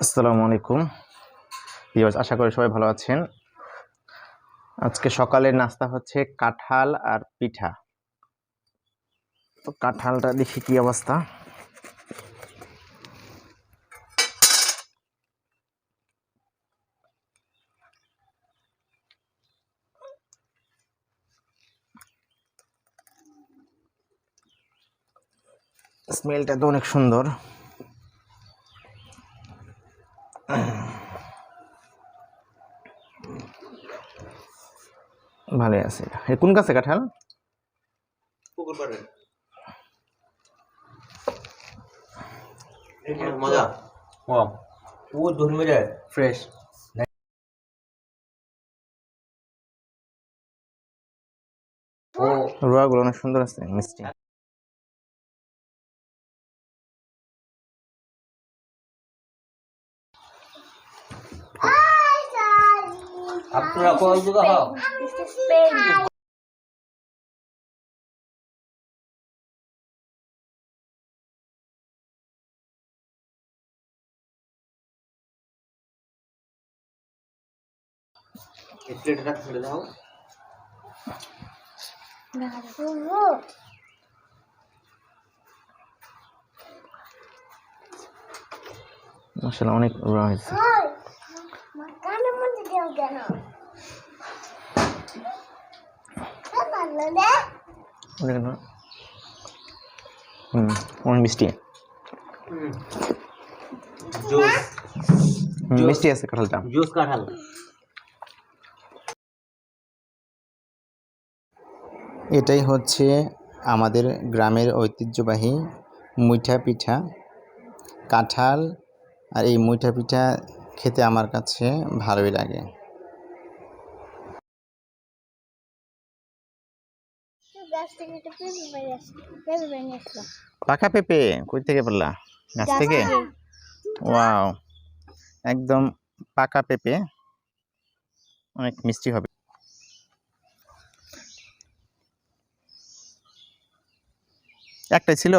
আসসালামু আলাইকুম ভিউয়ার্স, আশা করি সবাই ভালো আছেন। আজকে সকালের নাস্তা হচ্ছে কাঁঠাল আর পিঠা। তো কাঁঠালটা দেখি কি অবস্থা। স্মেলটা তো অনেক সুন্দর। ভালো আছে। কোন গাছে কাঁঠাল? পুকুর পাড়ে মজা। ও ধর্মে যায় ফ্রেশ। রোয়াগুলো অনেক সুন্দর আছে, মিষ্টি। আপনারা কয় জায়গা হও? এই প্লেটটা ছেড়ে দাও। মাশাআল্লাহ, অনেক রোয়া হয়েছে। অনেক মিষ্টি। জুস মিষ্টি আছে কাঁঠালটা। জুস কাঁঠাল। এটাই হচ্ছে আমাদের গ্রামের ঐতিহ্যবাহী মুইঠা পিঠা, কাঁঠাল। আর এই মুইঠা পিঠা খেতে আমার কাছে ভালোই লাগে। পাকা পেঁপে কই থেকে পড়লা? গাছ থেকে? ওয়াও, একদম পাকা পেঁপে, অনেক মিষ্টি হবে। একটাই ছিল?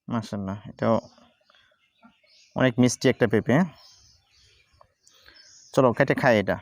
মাশাআল্লাহ, এটাও অনেক মিষ্টি একটা পেঁপে। চলো কেটে খাই এটা।